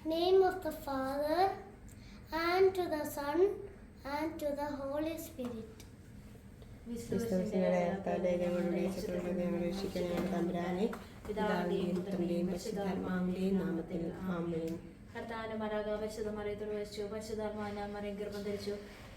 name of the Father, and to the Son, and to the Holy Spirit. കർത്താവിന്റെ മരാഗ പരിശുദ്ധ മറിയത്തോട് വഹിച്ചു പരിശുദ്ധാത്മാവിനാൽ മറിയം ഗർഭം ധരിച്ചു.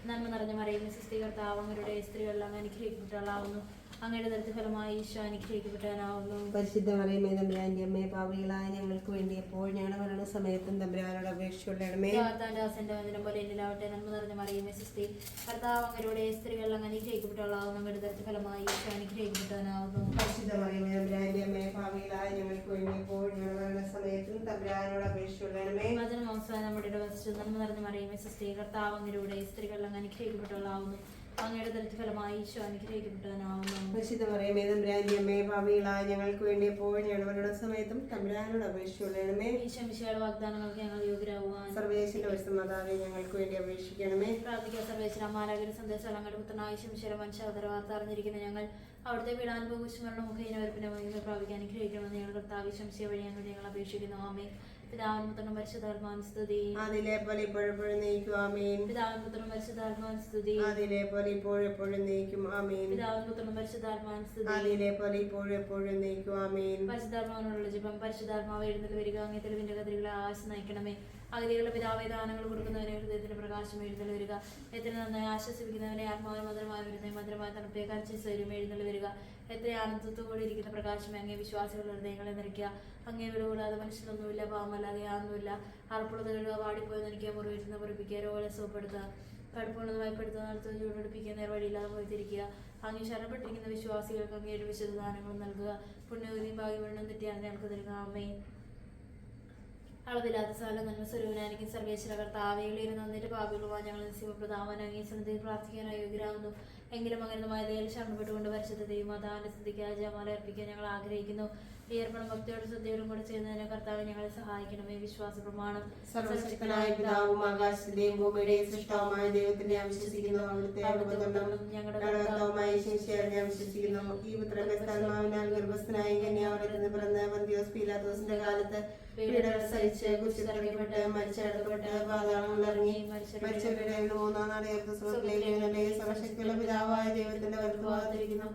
നന്മ നിറഞ്ഞ മറിയം സുസ്ഥി കർത്താവ് അങ്ങയുടെ സ്ത്രീകളിൽ അങ്ങ് അനുഗ്രഹിക്കപ്പെട്ടവളാവുന്നു. അങ്ങയുടെ ദരിദ്ര ഫലമായി ഈശോ അനുഗ്രഹിക്കപ്പെട്ടവനാവുന്നു. പരിശുദ്ധ മറിയമേ തമ്പുരാന്റെ അമ്മേ, പാപികളായ ഞങ്ങൾക്ക് വേണ്ടി എപ്പോൾ ഞങ്ങളുടെ മരണസമയത്തും തമ്പുരാനോട് അപേക്ഷിച്ചുകൊള്ളണമേ. ദാസന്റെ വചനം പോലെ എന്നിലാവട്ടെ. നന്മ നിറഞ്ഞ മറിയമേ സുസ്ഥി കർത്താവ് അങ്ങയുടെ സ്ത്രീകളിൽ അങ്ങ് അനുഗ്രഹിക്കപ്പെട്ടവളാവുന്നു. അങ്ങയുടെ ദരിദ്ര ഫലമായി ഈശോ അനുഗ്രഹിക്കപ്പെട്ടവനാവുന്നു. പരിശുദ്ധ മറിയമേ തമ്പുരാന്റെ അമ്മേ, പാപികളായ ഞങ്ങൾക്ക് വേണ്ടി എപ്പോൾ ഞങ്ങളുടെ മരണസമയത്തും തമ്പുരാനോട് അപേക്ഷിച്ചുകൊള്ളണമേ. വചനം അവസാനം നമ്മുടെ വസിച്ചു. നന്മ നിറഞ്ഞ മറിയമേ സുസ്ഥി കർത്താവ് അങ്ങയുടെ സ്ത്രീകളിൽ അങ്ങ് അനുഗ്രഹിക്കപ്പെട്ടവളാവുന്നു. അങ്ങയുടെ ദരിദ്ര ഫലമായി ഈശോ അനുഗ്രഹിക്കപ്പെട്ടവനാവുന്നു. പരിശുദ്ധ മറിയമേ തമ്പുരാന്റെ അമ്മേ, പാപികളായ ഞങ്ങൾക്ക് വേണ്ടി എപ്പോൾ ഞങ്ങളുടെ മരണസമയത്തും തമ്പുരാനോട് അപേക്ഷിച്ചുകൊള്ളണമേ. ഈശോ മിശിഹായുടെ വാഗ്ദാനങ്ങൾക്ക് ഞങ്ങൾ യോഗ്യരാകുവാൻ സർവേശ്വരന്റെ പരിശുദ്ധമാതാവേ ഞങ്ങൾക്ക് വേണ്ടി അപേക്ഷിക്കണമേ. പ്രാർത്ഥിക്കുക. സർവേശ്വര മാലാഖയുടെ സന്ദേശം അങ്ങയുടെ പുത്രനായ ഈശോ മിശിഹായുടെ മനുഷ്യാവതാര വാർത്ത അറിഞ്ഞിരിക്കുന്ന ഞങ്ങൾ അവിടുത്തെ പീഡാനുഭവ കുരിശുമരണ മുഖേനവരപ്പിന്റെ മഹിമ പ്രാപിക്കാൻ അനുഗ്രഹിക്കണമെന്ന് ഞങ്ങൾ കർത്താവ് ഈശോ മിശിഹാ വഴി ഞങ്ങൾ അപേക്ഷിക്കുന്നു. ആമേൻ. പിതാവിനും പുത്രനും പരിശുദ്ധാത്മാവിനും സ്തുതി. അതിലെ പോലെ ഇപ്പോഴെപ്പോഴും നയിക്കും. ആമേൻ. പിതാവിനും പുത്രനും പരിശുദ്ധാത്മാവിനും സ്തുതി. അതിലെ പോലെ ഇപ്പോഴെപ്പോഴും നയിക്കും. ആമേൻ. പിതാവിനും പുത്രനും പരിശുദ്ധാത്മാവിനും സ്തുതി. അതിലെ പോലെ ഇപ്പോഴെപ്പോഴും നയിക്കും. ആമേൻ. പരിശുദ്ധാത്മാവിനോടുള്ള ജപം. പരിശുദ്ധാത്മാവ് എഴുന്നേറ്റ് വരിക. അങ്ങേ തെളിവിന്റെ കതിരുകളെ ആശ നയിക്കണമേ. അഗതികളുടെ പിതാവേ ദാനങ്ങൾ കൊടുക്കുന്നവനെ ഹൃദയത്തിന്റെ പ്രകാശം എഴുന്നള്ളി വരിക. എത്ര നന്നായി ആശ്വസിപ്പിക്കുന്നവനെ ആത്മാവിന് മധുരമായ വരുന്ന മധുരമായ തണുപ്പേ കരച്ച് സ്വയം എഴുന്നള്ളി വരിക. എത്ര ആനന്ദത്തോടെ ഇരിക്കുന്ന പ്രകാശം അങ്ങേ വിശ്വാസികളുടെ ഹൃദയങ്ങളെ നിറയ്ക്കുക. അങ്ങേ വിടകൂടാതെ മനുഷ്യനൊന്നുമില്ല, പാവമല്ലാതെ യാതൊന്നുമില്ല. അറപ്പുള്ളത് കഴുകുക, വാടിപ്പോയി നിൽക്കുക, മുറിവേറ്റുന്ന മുറിപ്പിക്കുക, രോഗങ്ങളെ സുഖപ്പെടുത്തുക, കടുപ്പുള്ളത് ഭയപ്പെടുത്തുക, നടത്തുക, ചൂടുപിടിപ്പിക്കുക, നേർവഴിയില്ലാതെ പോയിത്തിരിക്കുക. അങ്ങ് ശരണപ്പെട്ടിരിക്കുന്ന വിശ്വാസികൾക്ക് അങ്ങയുടെ വിശുദ്ധ ദാനങ്ങളും നൽകുക. പുണ്യവതിയും ഭാഗ്യവണ്ണം തെറ്റിയാണ് ഞങ്ങൾക്ക് തരുക. അമ്മയും അളവില്ലാത്ത സാല നന്മ സ്വരൂപനായിരിക്കും സർവേശ്വര കർത്താവയിൽ നന്നിട്ട് പാപികളുമായി ഞങ്ങൾ നിശ്ചയപ്രധാവൻ അങ്ങേ സന്നിധിയിൽ പ്രാർത്ഥിക്കാൻ അയോഗ്യരാകുന്നു. എങ്കിലും അകരുന്നമായ ദയയിൽ ശരണപ്പെട്ടുകൊണ്ട് പരിശുദ്ധ ദൈവമാതാവിന്റെ സ്ഥിതിക്ക് ജമാല അർപ്പിക്കാൻ ഞങ്ങൾ ആഗ്രഹിക്കുന്നു. ഈ അർപ്പണം ഭക്തിയോടും ശ്രദ്ധയോടും കൂടെ ചെയ്യുന്നതിന് കർത്താവ് ഞങ്ങളെ സഹായിക്കണമേ. വിശ്വാസ പ്രമാണം. സർവശക്തനായ പിതാവും ആകാശത്തിന്റെയും ഭൂമിയുടെയും സൃഷ്ടാവുമായ ദൈവത്തിന്റെ ഞാൻ വിശ്വസിക്കുന്നു. അവിടുത്തെ ഞങ്ങളുടെ കർത്താവുമായ യേശുമിശിഹായെ ഞാൻ വിശ്വസിക്കുന്നു. ഈ പുത്രന്റെ സ്ഥലമാവിനാൽ ഗർഭസ്ഥനായി കന്യാവരത്തിൽ പിറന്ന പന്തിയോസ് പീലാത്തോസിന്റെ കാലത്ത് പീഡകൾ സഹിച്ച് കുരിശിലടിക്കപ്പെട്ട് മരിച്ചടക്കപ്പെട്ട് പാതാളങ്ങളിൽ ഇറങ്ങി മരിച്ചവരുടെ മൂന്നാം നാൾ ഉയർത്ത സർവശക്തിയുള്ള പിതാവായ ദൈവത്തിന്റെ വലത്തുഭാഗത്തിരിക്കുന്നു.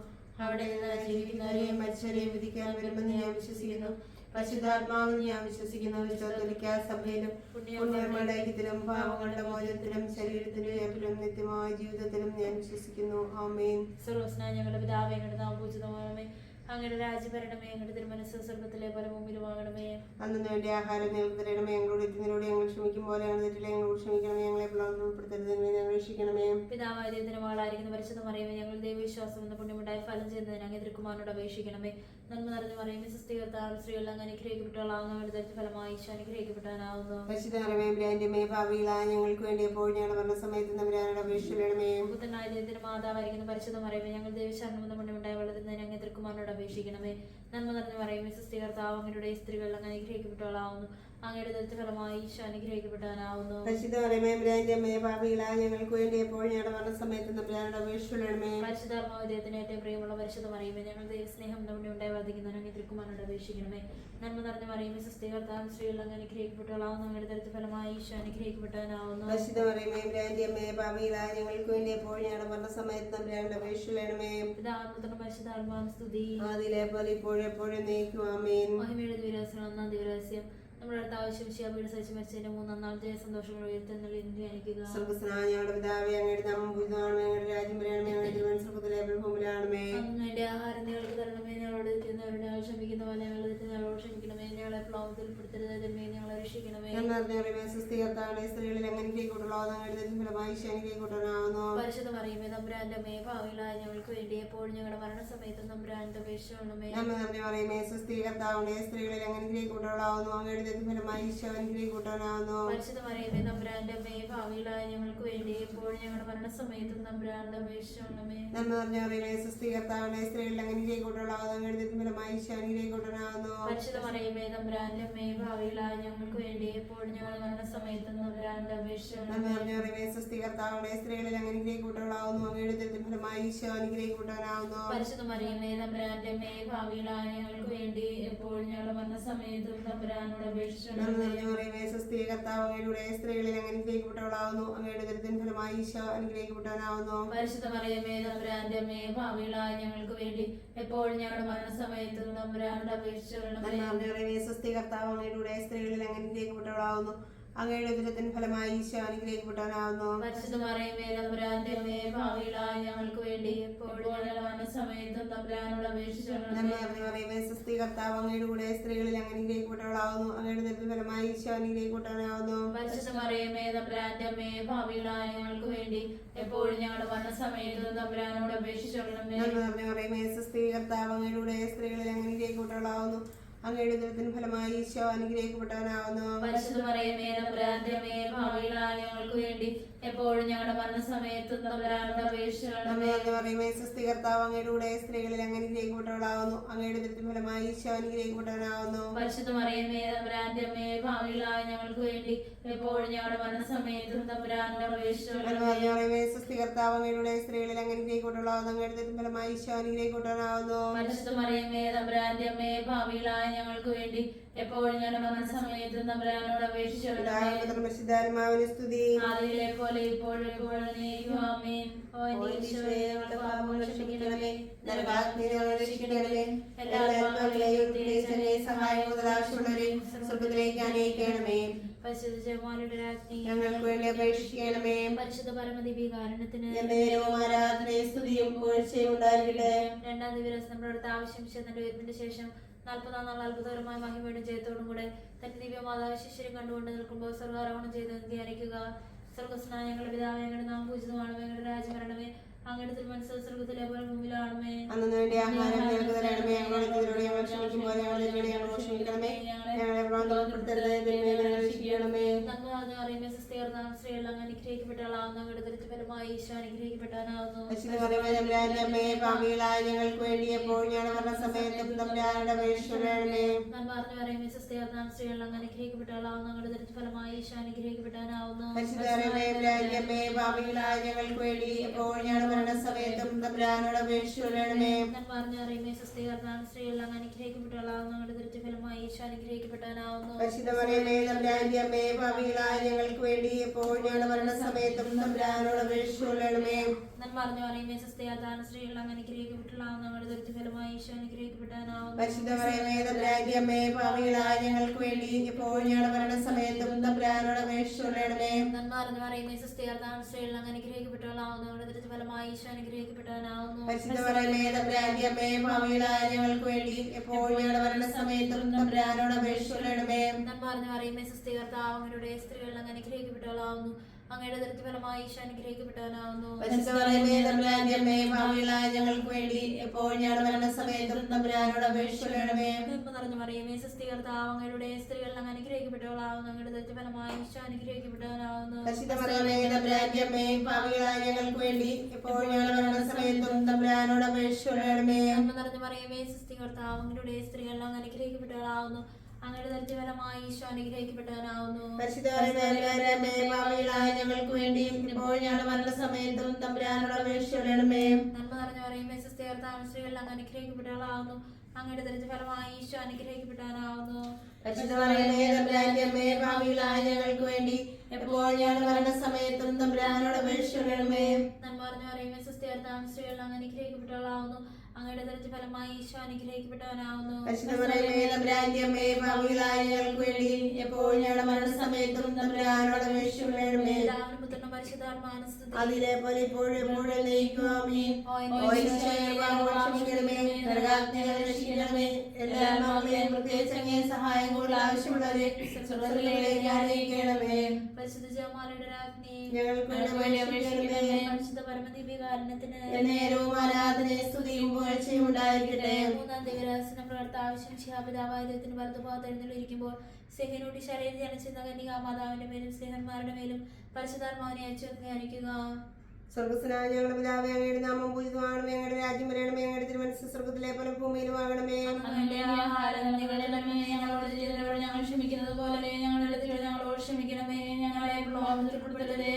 അവിടെ നിന്ന് ജീവിക്കുന്നവരെയും മരിച്ചവരെയും വിധിക്കാൻ വരുമെന്ന് ഞാൻ വിശ്വസിക്കുന്നു. പരിശുദ്ധാത്മാവിൽ ഞാൻ വിശ്വസിക്കുന്നു. വിശ്വാസത്തിലിക്കാ സഭയിലും പുണ്യങ്ങളുടെ ഐക്യത്തിലും പാപങ്ങളുടെ മോചനത്തിലും ശരീരത്തിലും ഉയർപ്പിലും നിത്യമായ ജീവിതത്തിലും ഞാൻ വിശ്വസിക്കുന്നു. ആമേൻ. സർവ്വസ്നായ ഞങ്ങളുടെ പിതാവേ, അങ്ങയുടെ നാമം പൂജിതമാകണമേ. അങ്ങയുടെ രാജ്യഭരണമേ. അങ്ങയുടെ തിരുമനസ്സ് സ്വർഗ്ഗത്തിലെ പോലെ ഭൂമിയിലുമാകണമേ. അന്നു വേണ്ടി ആഹാരം ഞങ്ങൾക്ക് തരണമേ. ഞങ്ങളോട് എത്തുന്നതിനോട് ഞങ്ങൾ ക്ഷമിക്കും പോലെ ഞങ്ങൾ തെറ്റില്ല ഞങ്ങളോട് ക്ഷമിക്കണമേ. ഞങ്ങളെ പ്രലോഭനത്തിൽ ഉൾപ്പെടുത്തരുതെന്ന് ഞങ്ങൾ രക്ഷിക്കണമേ. പിതാവായ ദൈവത്തിന്റെ മകളായിരിക്കുന്ന പരിശുദ്ധ മറിയമേ, ഞങ്ങൾ ദൈവവിശ്വാസം എന്ന പുണ്യമുണ്ടായി ഫലം ചെയ്യുന്നതിന് അങ്ങേ തിരുക്കുമാരനോട് അപേക്ഷിക്കണമേ. നന്മ നിറഞ്ഞ മറിയമേ സുസ്ഥി കർത്താവ് സ്ത്രീകളിൽ അങ്ങ് അനുഗ്രഹിക്കപ്പെട്ടവളാകുന്നു. അങ്ങയുടെ ദരിദ്ര ഫലമായി ഈശോ അനുഗ്രഹിക്കപ്പെട്ടവനാകുന്നു. പരിശുദ്ധ മറിയമേ തമ്പുരാന്റെ അമ്മേ, പാപികളായ ഞങ്ങൾക്ക് വേണ്ടി എപ്പോഴും ഞങ്ങളുടെ മരണസമയത്ത് തമ്പുരാനോട് അപേക്ഷിക്കണമേ. പുത്രനായ ദൈവത്തിന്റെ മാതാവായിരിക്കുന്ന പരിശുദ്ധ മറിയമേ, ഞങ്ങൾ ദൈവശരണം എന്ന പുണ്യമുണ്ടായി വളരുന്നതിന് അങ്ങേ തിരുക്കുമാരനോട് അപേക്ഷിക്കണമേ. നന്മ നിറഞ്ഞ മറിയമേ സുസ്ഥി കർത്താവ് അങ്ങയുടെ സ്ത്രീകളിൽ അങ്ങ് അനുഗ്രഹിക്കപ്പെട്ടവളാകുന്നു. അങ്ങയുടെ ദരിദ്ര ഫലമായി ഈശോ അനുഗ്രഹിക്കപ്പെട്ടവനാകുന്നു. പരിശുദ്ധ മറിയമേ തമ്പുരാന്റെ അമ്മേ, പാപികളായ ഞങ്ങൾക്ക് വേണ്ടി എപ്പോഴും ഞങ്ങളുടെ മരണസമയത്ത് തമ്പുരാനോട് അപേക്ഷിക്കണമേ. പരിശുദ്ധാത്മാവ് ദൈവത്തിന് ഏറ്റവും പ്രിയമുള്ള പരിശുദ്ധ മറിയമേ, ഞങ്ങൾ ദൈവസ്നേഹം നമ്മുടെ ഉണ്ടായി വർദ്ധിക്കുന്നതിന് അങ്ങേ തിരുക്കുമാരനോട് അപേക്ഷിക്കണമേ. നന്മ നിറഞ്ഞ മറിയമേ സുസ്ഥി കർത്താവ് സ്ത്രീകളിൽ അങ്ങ് അനുഗ്രഹിക്കപ്പെട്ടവളാകുന്നു. അങ്ങയുടെ ദരിദ്ര ഫലമായി ഈശോ അനുഗ്രഹിക്കപ്പെട്ടവനാകുന്നു. പരിശുദ്ധ മറിയമേ തമ്പുരാന്റെ അമ്മേ, പാപികളായ ഞങ്ങൾക്ക് വേണ്ടി എപ്പോഴും ഞങ്ങളുടെ മരണസമയത്ത് തമ്പുരാനോട് അപേക്ഷിക്കണമേ. പിതാവിനും പരിശുദ്ധാത്മാവിനും സ്തുതി. അതിലെ പോലെ ഇപ്പോഴെപ്പോഴും നയിക്കും. ആമേൻ. മഹിമയുടെ ദിവരാസ്യം. ഒന്നാം ദിവരാസ്യം. നമ്മുടെ അടുത്ത ശിവശിയാബിയുടെ സഹിച്ച് മരിച്ചതിന്റെ മൂന്നാം നാളത്തെ സന്തോഷങ്ങൾ ഉയർത്തുന്നതിൽ ധ്യാനിക്കുക. സർവ്വസ്നായ ഞങ്ങളുടെ പിതാവേ, അങ്ങയുടെ നാമം പൂജിതമാകണമേ. അങ്ങയുടെ രാജ്യം വരണമേ. അങ്ങയുടെ തിരുമനസ്സ് സ്വർഗ്ഗത്തിലെ പോലെ ഭൂമിയിലാകണമേ. അങ്ങയുടെ ആഹാരം ഞങ്ങൾക്ക് തരണമേ. ഞങ്ങളോട് തെറ്റുന്നവരോട് ഞങ്ങൾ ക്ഷമിക്കുന്ന പോലെ ഞങ്ങൾ തെറ്റുന്നവരോട് ക്ഷമിക്കണമേ. ഞങ്ങളെ പ്രലോഭനത്തിൽ ഉൾപ്പെടുത്തരുതേ. തിന്മയിൽ ഞങ്ങളെ രക്ഷിക്കണമേ. സുസ്ഥി കർത്താവിന്റെ സ്ത്രീകളിൽ അങ്ങനെ കൂട്ടുള്ളതാകുന്നു. അങ്ങയുടെ ദരിദ്ര ഫലമായി ഈശോ അനുഗ്രഹിക്കപ്പെട്ടവനാകുന്നു. പരിശുദ്ധ മറിയമേ തമ്പുരാന്റെ അമ്മേ, ഭാവിയിലായ ഞങ്ങൾക്ക് വേണ്ടി എപ്പോഴും ഞങ്ങളുടെ മരണസമയത്തും തമ്പുരാന്റെ അപേക്ഷിക്കണമേ. നന്മ നിറഞ്ഞ മറിയമേ സുസ്ഥി കർത്താവിന്റെ സ്ത്രീകളിൽ അങ്ങനെ കൂട്ടുള്ളതാകുന്നു. അങ്ങയുടെ ഫലമായി ഈശോ അനുഗ്രഹിക്കപ്പെട്ടവനാകുന്നു. പരിശുദ്ധ മറിയമേ തമ്പുരാന്റെ അമ്മേ, ഭാവിയിലായ ഞങ്ങൾക്ക് വേണ്ടി എപ്പോഴും ഞങ്ങളുടെ മരണസമയത്തും തമ്പുരാന്റെ അപേക്ഷിക്കണമേ. നന്മ നിറഞ്ഞ മറിയമേ സുസ്ഥി കർത്താവിന്റെ സ്ത്രീകളിൽ അങ്ങനെ കൂട്ടുള്ളതാകുന്നു. അങ്ങയുടെ ഫലമായി ഈശോ അനുഗ്രഹിക്കപ്പെട്ടവനാകുന്നു. പരിശുദ്ധ മറിയമേ തമ്പുരാന്റെ അമ്മേ, ഭാവിയിലായ ഞങ്ങൾക്ക് വേണ്ടി എപ്പോഴും ഞങ്ങളുടെ മരണസമയത്തും തമ്പുരാന്റെ അപേക്ഷിക്കണമേ. നന്മ നിറഞ്ഞ മറിയമേ സുസ്ഥി കർത്താവിന്റെ സ്ത്രീകളിൽ അങ്ങനെ കൂട്ടുള്ളതാകുന്നു. അങ്ങയുടെ ഫലമായി ഈശോ അനുഗ്രഹിക്കപ്പെട്ടവനാകുന്നു. പരിശുദ്ധ മറിയമേ തമ്പുരാന്റെ അമ്മേ, ഭാവിയിലായ ഞങ്ങൾക്ക് വേണ്ടി എപ്പോഴും ഞങ്ങളുടെ മരണസമയത്തും തമ്പുരാനോട് നിറഞ്ഞവരെ സ്വസ്തി കർത്താവ് അങ്ങയുടെ സ്ത്രീകളിൽ അങ്ങനെ അനുഗ്രഹിക്കപ്പെട്ടവളാവുന്നു. അങ്ങയുടെ ഉദരത്തിൻ ഫലമായി ഈശോ അനുഗ്രഹിക്കപ്പെട്ടവനാവുന്നു. പരിശുദ്ധ മറിയമേ തമ്പുരാന്റെ അമ്മേ, ഭാവികളായ ഞങ്ങൾക്ക് വേണ്ടി എപ്പോഴും ഞങ്ങളുടെ മരണസമയത്തും തമ്പുരാനോട് അപേക്ഷിച്ചുകൊള്ളണമേ. നിറഞ്ഞവരെ സ്വസ്തി കർത്താവ് അങ്ങയുടെ സ്ത്രീകളിൽ അങ്ങനെ അനുഗ്രഹിക്കപ്പെട്ടവളാവുന്നു. അങ്ങയുടെ ഉദരത്തിൻ ഫലമായി ഈശോ അനുഗ്രഹിക്കപ്പെട്ടവനാവുന്നു. പരിശുദ്ധ മറിയമേ തമ്പുരാന്റെ അമ്മേ, ഭാവികളായ ഞങ്ങൾക്ക് വേണ്ടി എപ്പോഴും ഞങ്ങളുടെ മരണസമയത്തും തമ്പുരാനോട് അപേക്ഷിച്ചുകൊള്ളണമേ. നിറഞ്ഞവരെ സ്വസ്തി കർത്താവ് അങ്ങയുടെ സ്ത്രീകളിൽ അങ്ങനെ അനുഗ്രഹിക്കപ്പെട്ടവളാവുന്നു. അങ്ങയുടെ ഉദരത്തിൻ ഫലമായി ഈശോ അനുഗ്രഹിക്കപ്പെട്ടവനാവുന്നു. പരിശുദ്ധ മറിയമേ തമ്പുരാന്റെ അമ്മേ, ഭാവികളായ ഞങ്ങൾക്ക് വേണ്ടി എപ്പോഴും ഞങ്ങളുടെ മരണസമയത്തും തമ്പുരാനോട് അപേക്ഷിച്ചുകൊള്ളണമേ. നിറഞ്ഞവരെ സ്വസ്തി കർത്താവ് അങ്ങയുടെ സ്ത്രീകളിൽ അങ്ങനെ അനുഗ്രഹിക്കപ്പെട്ടവളാവുന്നു. അങ്ങയുടെ ഉദരത്തിൻ ഫലമായി ഈശോ അനുഗ്രഹിക്കപ്പെട്ടവനാവുന്നു. പരിശുദ്ധ മറിയമേ തമ്പുരാന്റെ അമ്മേ, ഭാവികളായ ഞങ്ങൾക്ക് വേണ്ടി എപ്പോഴും ഞങ്ങളുടെ മരണസമയത്തും തമ്പുരാനോട് അപേക്ഷിച്ചുകൊള്ളണമേ. നിറഞ്ഞവരെ സ്വസ്തി കർത്താവ് അങ്ങയുടെ സ്ത്രീകളിൽ അങ്ങനെ അനുഗ്രഹിക്കപ്പെട്ടവളാവുന്നു. അങ്ങയുടെ ഉദരത്തിൻ ഫലമായി ഈശോ അനുഗ്രഹിക്കപ്പെട്ടവനാവുന്നു. പരിശുദ്ധ മറിയമേ തമ്പുരാന്റെ അമ്മേ, ഭാവികളായ ഞങ്ങൾക്ക് വേണ്ടി എപ്പോഴും ഞങ്ങളുടെ മരണസമയത്തും തമ്പുരാനോട് അപേക്ഷിച്ചുകൊള്ളണമേ. നിറഞ്ഞവരെ സ്വസ്തി കർത്താവ് അങ്ങയുടെ സ്ത്രീകളിൽ അങ്ങനെ അനുഗ്രഹിക്കപ്പെട്ടവളാവുന്നു. അങ്ങയുടെ ഉദരത്തിൻ ഫലമായി ഈശോ അനുഗ്രഹിക്കപ്പെട്ടവനാവുന്നു. പരിശുദ്ധ മറിയമേ തമ്പുരാന്റെ അമ്മേ, ഭാവികളായ ഞങ്ങൾക്ക് വേണ്ടി എപ്പോഴും ഞങ്ങളുടെ മരണസമയത്തും തമ്പുരാനോട് അപേക്ഷിച്ചുകൊള്ളണമേ. സ്തുതി. ആദിയിലെ പോലെ ഇപ്പോഴും എപ്പോഴും എന്നേക്കും ആമേൻ. ഓ എന്റെ ഈശോയെ, ഞങ്ങളുടെ പാപങ്ങൾ ക്ഷമിക്കണമേ, നരകാഗ്നിയിൽ ഞങ്ങളെ രക്ഷിക്കണമേ. എല്ലാ ആത്മാക്കളെയും പ്രത്യേകിച്ച് എന്നെ സഹായം മുതൽ ആവശ്യമുള്ളവരെയും സ്വർഗ്ഗത്തിലേക്ക് അനയിക്കണമേ. പരിശുദ്ധ ജപമാലയുടെ രാജ്ഞി, ഞങ്ങൾക്ക് വേണ്ടി അപേക്ഷിക്കണമേ. പരിശുദ്ധ പരമദിവ്യകാരുണ്യത്തിന് എന്നേരവും ആരാധനയും സ്തുതിയും പുകഴ്ചയും ഉണ്ടായിരിക്കട്ടെ. രണ്ടാം ദിവസം പ്രവർത്ത ആവശ്യം തന്റെ ഉയർപ്പിന്റെ ശേഷം 40 നാൾ അത്ഭുതകരമായ മഹിമയുടെ ജയത്തോടും കൂടെ തന്റെ ദിവ്യമാതാവ് ശിഷ്യരും കണ്ടുകൊണ്ട് നിൽക്കുമ്പോൾ സ്വർഗാരോഹണം ചെയ്ത് ധ്യാനിക്കുക. സ്വർഗസ്നായ ഞങ്ങളുടെ പിതാവേ, ഞങ്ങളുടെ നാം പൂജിതമാണമേ, ഞങ്ങളുടെ രാജ്യം വരണമേ, അങ്ങയുടെ തിരുമനസ്സ് സ്വർഗത്തിലെ പോലെ ഭൂമിയിലാണമേ. അന്നു വേണ്ടി ആഹാരം ഞങ്ങൾക്ക് തരണമേ. ഞങ്ങളുടെ ഇതിലൂടെ ഞങ്ങൾ ക്ഷമിക്കുമ്പോൾ ഞങ്ങളെ ഞങ്ങൾ ക്ഷമിക്കണമേ. ഞങ്ങളെ പ്രലോഭനപ്പെടുത്തരുതേ, തിന്മയിൽ നിന്ന് രക്ഷിക്കണമേ. നന്മ നിറഞ്ഞ മറിയമേ, സുസ്ഥിരനാം സ്ത്രീകൾ അങ്ങ് അനുഗ്രഹിക്കപ്പെട്ടവളാവുന്നു. അങ്ങയുടെ ദരിദ്ര ഫലമായി ഈശോ അനുഗ്രഹിക്കപ്പെട്ടവനാവുന്നു. പരിശുദ്ധ മറിയമേ തമ്പുരാന്റെ അമ്മേ, പാപികളായ ഞങ്ങൾക്ക് വേണ്ടി എപ്പോഴും ഞങ്ങളുടെ മരണസമയത്തും തമ്പുരാനോട് അപേക്ഷിച്ചുകൊള്ളണമേ. നന്മ നിറഞ്ഞ മറിയമേ, സുസ്ഥിരനാം സ്ത്രീകൾ അങ്ങ് അനുഗ്രഹിക്കപ്പെട്ടവളാവുന്നു. അങ്ങയുടെ ദരിദ്ര ഫലമായി ഈശോ അനുഗ്രഹിക്കപ്പെട്ടവനാവുന്നു. പരിശുദ്ധ മറിയമേ തമ്പുരാന്റെ അമ്മേ, പാപികളായ ഞങ്ങൾക്ക് വേണ്ടി എപ്പോഴും ഞങ്ങളുടെ മരണസമയത്തും തമ്പുരാനോട് അപേക്ഷിച്ചുകൊള്ളണമേ. നന്മ നിറഞ്ഞ മറിയമേ, സുസ്ഥിരനാം സ്ത്രീകൾ അങ്ങ് അനുഗ്രഹിക്കപ്പെട്ടവളാവുന്നു. അങ്ങയുടെ ദരിദ്ര ഫലമായി ഈശോ അനുഗ്രഹിക്കപ്പെട്ടവനാവുന്നു. പരിശുദ്ധ മറിയമേ തമ്പുരാന്റെ അമ്മേ, പാപികളായ ഞങ്ങൾക്ക് വേണ്ടി എപ്പോഴും ഞങ്ങളുടെ മരണസമയത്തും തമ്പുരാനോട് അപേക്ഷിച്ചുകൊള്ളണമേ. നന്മ നിറഞ്ഞ മറിയമേ, സുസ്ഥിരനാം സ്ത്രീകൾ അങ്ങ് അനുഗ്രഹിക്കപ്പെട്ടവളാവുന്നു. അങ്ങയുടെ ദരിദ്ര ഫലമായി ഈശോ അനുഗ്രഹിക്കപ്പെട്ടവനാവുന്നു. പരിശുദ്ധ മറിയമേ തമ്പുരാന്റെ അമ്മേ, പാപികളായ ഞങ്ങൾക്ക് വേണ്ടി എപ്പോഴും ഞങ്ങളുടെ മരണസമയത്തും തമ്പുരാനോട് അപേക്ഷിച്ചുകൊള്ളണമേ. നന്മ നിറഞ്ഞ മറിയമേ, സുസ്ഥിരനാം സ്ത്രീകൾ അങ്ങ് അനുഗ്രഹിക്കപ്പെട്ടവളാവുന്നു. അങ്ങയുടെ ദരിദ്ര ഫലമായി ഈശോ അനുഗ്രഹിക്കപ്പെട്ടവനാവുന്നു. പരിശുദ്ധ മറിയമേ തമ്പുരാന്റെ അമ്മേ, പാപികളായ ഞങ്ങൾക്ക് വേണ്ടി എപ്പോഴും ഞങ്ങളുടെ മരണസമയത്തും തമ്പുരാനോട് അപേക്ഷിച്ചുകൊള്ളണമേ. നന്മ നിറഞ്ഞ മറിയമേ, സുസ്ഥിരനാം അങ്ങയുടെ സ്ത്രീകൾ അങ്ങ് അനുഗ്രഹിക്കപ്പെട്ടവളാവുന്നു. അങ്ങയുടെ ദരിദ്ര ഫലമായി ഈശോ അനുഗ്രഹിക്കപ്പെട്ടവനാവുന്നു. പരിശുദ്ധ മറിയമേ തമ്പുരാന്റെ അമ്മേ, പാപികളായ ഞങ്ങൾക്ക് വേണ്ടി എപ്പോഴും ഞങ്ങളുടെ മരണസമയത്തും തമ്പുരാനോട് അപേക്ഷിച്ചുകൊള്ളണമേ. നന്മ നിറഞ്ഞ മറിയമേ, സുസ്ഥിരനാം അങ്ങയുടെ സ്ത്രീകൾ അങ്ങ് അനുഗ്രഹിക്കപ്പെട്ടവളാവുന്നു. അങ്ങയുടെ ദരിദ്ര ഫലമായി ഈശോ അനുഗ്രഹിക്കപ്പെട്ടവനാവുന്നു. പരിശുദ്ധ മറിയമേ തമ്പുരാന്റെ അമ്മേ, പാപികളായ ഞങ്ങൾക്ക് വേണ്ടി എപ്പോഴും ഞങ്ങളുടെ മരണസമയത്തും തമ്പുരാനോട് അപേക്ഷിച്ചുകൊള്ളണമേ. നന്മ നിറഞ്ഞ മറിയമേ, സുസ്ഥിരനാം അങ്ങയുടെ സ്ത്രീകൾ അങ്ങ് അനുഗ്രഹിക്കപ്പെട്ടവളാവുന്നു. അങ്ങയുടെ ദരിദ്ര ഫലമായി ഈശോ അനുഗ്രഹിക്കപ്പെട്ടവനാവുന്നു. പരിശുദ്ധ മറിയമേ അമ്മേ, പാപികളായ ഞങ്ങൾക്ക് വേണ്ടി എപ്പോഴും ഞങ്ങളുടെ മരണസമയത്തും തമ്പുരാനോട് അപേക്ഷിച്ചുകൊള്ളണമേ. നന്മ നിറഞ്ഞ മറിയമേ, സുസ്ഥിരനാം സ്ത്രീകൾ അങ്ങ് അനുഗ്രഹിക്കപ്പെട്ടവളാവുന്നു. അങ്ങയുടെ ദരിദ്ര ഫലമായി ഈശോ അനുഗ്രഹിക്കപ്പെട്ടവനാവുന്നു. പരിശുദ്ധ മറിയമേ തമ്പുരാന്റെ അമ്മേ, പാപികളായ ഞങ്ങൾക്ക് വേണ്ടി എപ്പോഴും ഞങ്ങളുടെ മരണസമയത്തും തമ്പുരാനോട് അപേക്ഷിച്ചുകൊള്ളണമേ. നന്മ നിറഞ്ഞ മറിയമേ, സുസ്ഥിരനാം സ്ത്രീകൾ അങ്ങ് അനുഗ്രഹിക്കപ്പെട്ടവളാവുന്നു. അങ്ങയുടെ ദരിദ്ര ഫലമായി ഈശോ അനുഗ്രഹിക്കപ്പെട്ടവനാവുന്നു. പരിശുദ്ധ മറിയമേ തമ്പുരാന്റെ അമ്മേ, പാപികളായ ഞങ്ങൾക്ക് വേണ്ടി എപ്പോഴും ഞങ്ങളുടെ മരണസമയത്തും തമ്പുരാനോട് അപേക്ഷിച്ചുകൊള്ളണമേ. പിതാവിനും പുത്രനും പരിശുദ്ധാത്മാവിനും സ്തുതി. അതിലെ പോലെ ഇപ്പോഴും എപ്പോഴും എന്നേക്കും ആമേൻ. ഓ എന്റെ ഓ ഈശോയെ, പാപങ്ങൾ ക്ഷമിക്കണമേ, നരകാഗ്നിയിൽ നിന്ന് രക്ഷിക്കണമേ. എല്ലാ ആത്മാക്കളെയും പ്രത്യേകിച്ച് അങ്ങേ സഹായം കൂടുതൽ ആവശ്യമുള്ളവരെ സ്വർഗ്ഗത്തിലേക്ക് അനയിക്കണമേ. പരിശുദ്ധ ജപമാലയുടെ രാജ്ഞി, ഞങ്ങൾക്ക് വേണ്ടി അപേക്ഷിക്കണമേ. പരിശുദ്ധ പരമദിവ്യകാരുണ്യത്തിന് എന്നേരവും ആരാധനയും സ്തുതിയും പുകഴ്ചയും ഉണ്ടായിരിക്കട്ടെ. മൂന്നാം ദിവ്യരഹസ്യം പ്രവർത്ത ആവശ്യം ശിഹാപിതാവായ ദൈവത്തിന് വലതുഭാഗത്ത് എഴുന്നള്ളിയിരിക്കുമ്പോൾ സ്നേഹനോടി ശരീരം ജനിച്ചിരുന്ന കന്യകാമാതാവിന്റെ മേലും സ്നേഹന്മാരുടെ മേലും പരിശുദ്ധാത്മാവിനെ അയച്ചു ധ്യാനിക്കുക. സ്വർഗസ്നായ ഞങ്ങളുടെ പിതാവേ, അങ്ങയുടെ നാമം പൂജിതമാകണമേ. അങ്ങയുടെ രാജ്യം വരണമേ. അങ്ങയുടെ തിരുമനസ്സ് സ്വർഗത്തിലെ പോലെ ഭൂമിയിലും ആകണമേ. അങ്ങയുടെ ആഹാരം ഞങ്ങളോട് ചെയ്തവരോട് ഞങ്ങൾ ക്ഷമിക്കുന്നത് പോലെ ഞങ്ങളുടെ ഞങ്ങളോട് ക്ഷമിക്കണമേ. ഞങ്ങളെ പ്രലോഭനത്തിൽ ഉൾപ്പെടുത്തരുതേ,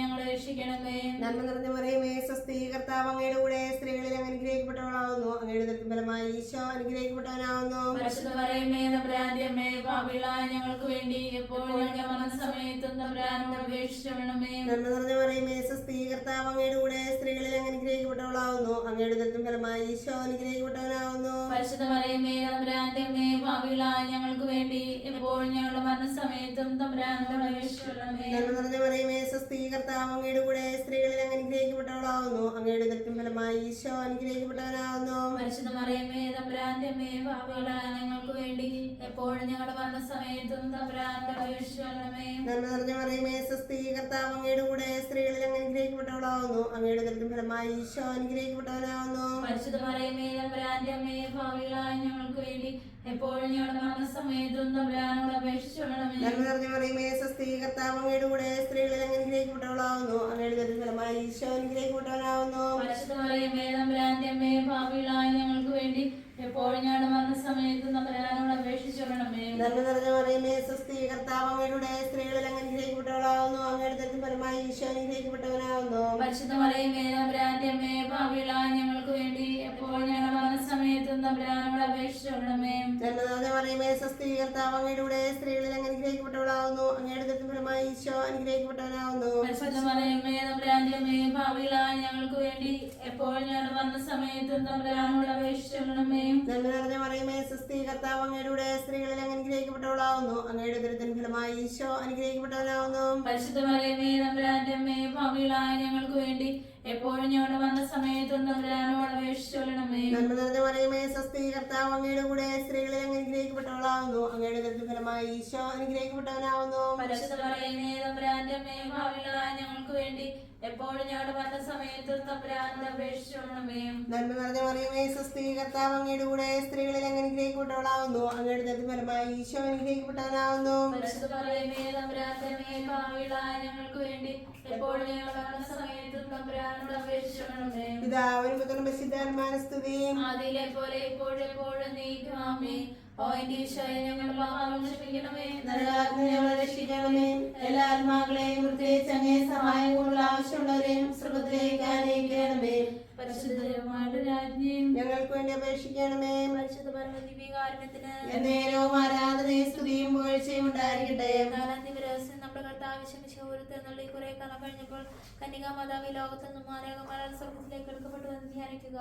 ഞങ്ങളെ രക്ഷിക്കണമേ. നന്മ നിറഞ്ഞ മറിയമേ സ്വസ്തി, കർത്താവ് അങ്ങയുടെ കൂടെ സ്ത്രീകളിൽ അങ്ങ് അനുഗ്രഹിക്കപ്പെട്ടവളാവുന്നു. അങ്ങയുടെ ഉദരത്തിൻ ഫലമായി ഈശോ അനുഗ്രഹിക്കപ്പെട്ടവനാവുന്നു. പരിശുദ്ധ മറിയമേ തമ്പുരാന്റെ അമ്മേ, പാപികളായ ഞങ്ങൾക്ക് വേണ്ടി എപ്പോഴും ഞങ്ങളുടെ മരണസമയത്തും തമ്പുരാനോട് അപേക്ഷിച്ചുകൊള്ളണമേ. നന്മ നിറഞ്ഞ മറിയമേ സ്വസ്തി, കർത്താവ് അങ്ങയുടെ കൂടെ സ്ത്രീകളിൽ അങ്ങ് അനുഗ്രഹിക്കപ്പെട്ടവളാവുന്നു. അങ്ങയുടെ ഉദരത്തിൻ ഫലമായി ഈശോ അനുഗ്രഹിക്കപ്പെട്ടവനാവുന്നു. പരിശുദ്ധ മറിയമേ തമ്പുരാന്റെ അമ്മേ, പാപികളായ ഞങ്ങൾക്ക് വേണ്ടി എപ്പോഴും ഞങ്ങളുടെ മരണസമയത്തും തമ്പുരാനോട് അപേക്ഷിച്ചുകൊള്ളണമേ. നന്മ നിറഞ്ഞ മറിയമേ സ്വസ്തി, കർത്താവ് അങ്ങയുടെ കൂടെ സ്ത്രീകളിൽ അങ്ങ് അനുഗ്രഹിക്കപ്പെട്ടവളാവുന്നു. അങ്ങയുടെ ഉദരത്തിൻ ഫലമായി ഈശോ അനുഗ്രഹിക്കപ്പെട്ടവനാവുന്നു. പരിശുദ്ധ മറിയമേ തമ്പുരാന്റെ അമ്മേ, പാപികളായ ഞങ്ങൾക്ക് വേണ്ടി എപ്പോഴും ഞങ്ങളുടെ മരണസമയത്തും തമ്പുരാനോട് അപേക്ഷിച്ചുകൊള്ളണമേ. നന്മ നിറഞ്ഞ മറിയമേ സ്വസ്തി, കർത്താവ് അങ്ങയുടെ കൂടെ സ്ത്രീകളിൽ അങ്ങ് അനുഗ്രഹിക്കപ്പെട്ടവളാവുന്നു. അങ്ങയുടെ ഉദരത്തിൻ ഫലമായി ഈശോ അനുഗ്രഹിക്കപ്പെട്ടവനാവുന്നു. പരിശുദ്ധ മറിയമേ തമ്പുരാന്റെ അമ്മേ, പാപികളായ ഞങ്ങൾക്ക് വേണ്ടി എപ്പോഴും ഞങ്ങളുടെ മരണസമയത്തും തമ്പുരാനോട് അപേക്ഷിച്ചുകൊള്ളണമേ. നന്മ നിറഞ്ഞ മറിയമേ സ്വസ്തി, കർത്താവ് അങ്ങയുടെ കൂടെ സ്ത്രീകളിൽ അങ്ങ് അനുഗ്രഹിക്കപ്പെട്ടവളാവുന്നു. അങ്ങയുടെ ഉദരത്തിൻ ഫലമായി ഈശോ അനുഗ്രഹിക്കപ്പെട്ടവനാവുന്നു. പരിശുദ്ധ മറിയമേ തമ്പുരാന്റെ അമ്മേ, പാപികളായ ഞങ്ങൾക്ക് വേണ്ടി എപ്പോഴും ഞങ്ങളുടെ മരണസമയത്തും തമ്പുരാനോട് അപേക്ഷിച്ചുകൊള്ളണമേ. നന്മ നിറഞ്ഞ മറിയമേ സ്വസ്തി, കർത്താവ് അങ്ങയുടെ കൂടെ സ്ത്രീകളിൽ അങ്ങ് അനുഗ്രഹിക്കപ്പെട്ടവളാവുന്നു. അങ്ങയുടെ ഉദരത്തിൻ ഫലമായി ഈശോ അനുഗ്രഹിക്കപ്പെട്ടവനാവുന്നു. പരിശുദ്ധ മറിയമേ തമ്പുരാന്റെ അമ്മേ, പാപികളായ ഞങ്ങൾക്ക് വേണ്ടി എപ്പോഴും ഞങ്ങളുടെ മരണസമയത്തും തമ്പുരാനോട് അപേക്ഷിച്ചുകൊള്ളണമേ. നന്മ നിറഞ്ഞ മറിയമേ സ്വസ്തി, കർത്താവ് അങ്ങയുടെ കൂടെ സ്ത്രീകളിൽ അങ്ങ് അനുഗ്രഹിക്കപ്പെട്ടവളാവുന്നു. അങ്ങയുടെ ഉദരത്തിൻ ഫലമായി ഈശോ അനുഗ്രഹിക്കപ്പെട്ടവനാവുന്നു. പരിശുദ്ധ മറിയമേ തമ്പുരാന്റെ അമ്മേ, പാപികളായ ഞങ്ങൾക്ക് വേണ്ടി എപ്പോഴും ഞങ്ങളുടെ മരണസമയത്തും തമ്പുരാനോട് അപേക്ഷിച്ചുകൊള്ളണമേ. നന്മ നിറഞ്ഞ മറിയമേ സ്വസ്തി, കർത്താവ് അങ്ങയുടെ കൂടെ സ്ത്രീകളിൽ അങ്ങ് അനുഗ്രഹിക്കപ്പെട്ടവളാവുന്നു. അങ്ങയുടെ ഉദരത്തിൻ ഫലമായി ഈശോ അനുഗ്രഹിക്കപ്പെട്ടവനാവുന്നു. പരിശുദ്ധ മറിയമേ തമ്പുരാന്റെ അമ്മേ, പാപികളായ ഞങ്ങൾക്ക് വേണ്ടി എപ്പോഴും ഞങ്ങളുടെ മരണസമയത്തും തമ്പുരാനോട് അപേക്ഷിച്ചുകൊള്ളണമേ. നന്മ നിറഞ്ഞ മറിയമേ സ്വസ്തി, കർത്താവ് അങ്ങയുടെ കൂടെ സ്ത്രീകളിൽ അങ്ങ് അനുഗ്രഹിക്കപ്പെട്ടവളാവുന്നു. അങ്ങയുടെ ഉദരത്തിൻ ഫലമായി ഈശോ അനുഗ്രഹിക്കപ്പെട്ടവനാവുന്നു. പരിശുദ്ധ മറിയമേ തമ്പുരാന്റെ അമ്മേ, പാപികളായ ഞങ്ങൾക്ക് വേണ്ടി എപ്പോഴും ഞങ്ങളുടെ മരണസമയത്തും തമ്പുരാനോട് അപേക്ഷിച്ചുകൊള്ളണമേ. നന്മ നിറഞ്ഞ മറിയമേ സ്വസ്തി, കർത്താവ് അങ്ങയുടെ കൂടെ സ്ത്രീകളിൽ അങ്ങ് അനുഗ്രഹിക്കപ്പെട്ടവളാവുന്നു. അങ്ങയുടെ ഉദരത്തിൻ ഫലമായി ഈശോ അനുഗ്രഹിക്കപ്പെട്ടവനാവുന്നു. പരിശുദ്ധ മറിയമേ തമ്പുരാന്റെ അമ്മേ, പാപികളായ ഞങ്ങൾക്ക് വേണ്ടി എപ്പോഴും ഞങ്ങളുടെ മരണസമയത്തും തമ്പുരാനോട് അപേക്ഷിച്ചുകൊള്ളണമേ. പിതാവിനും പുത്രനും പരിശുദ്ധാത്മാവിനും സ്തുതി. ആദിയിലെ പോലെ ഇപ്പോഴും എപ്പോഴും എന്നേക്കും ആമേൻ. ഓ എന്റെ ഈശോയെ, ഞങ്ങളുടെ പാപങ്ങൾ ക്ഷമിക്കണമേ. നരകാഗ്നി ഞങ്ങളെ രക്ഷിക്കണമേ. എല്ലാ ആത്മാക്കളെയും പ്രത്യേകിച്ച് അങ്ങേ സഹായം കൂടുതൽ ആവശ്യമുള്ളവരെയും സ്വർഗ്ഗത്തിലേക്ക് അനയിക്കണമേ. പരിശുദ്ധമായ രാജ്ഞിയും ഞങ്ങൾക്ക് വേണ്ടി അപേക്ഷിക്കണമേ. പരിശുദ്ധ പരമദിവ്യകാരുണ്യത്തിന് എന്നേരവും ആരാധനയും സ്തുതിയും പുകഴ്ചയും ഉണ്ടായിരിക്കട്ടെ. നാലാം ദിവസം നമ്മുടെ കർത്താവ് ശമിശോരത്തെ എന്നുള്ള കുറെ കാലം കഴിഞ്ഞപ്പോൾ കന്യകാമാതാവ് ലോകത്തു നിന്നും മാരകമാരാൽ സ്വർഗത്തിലേക്ക് എടുക്കപ്പെട്ടു എന്ന് ധ്യാനിക്കുക.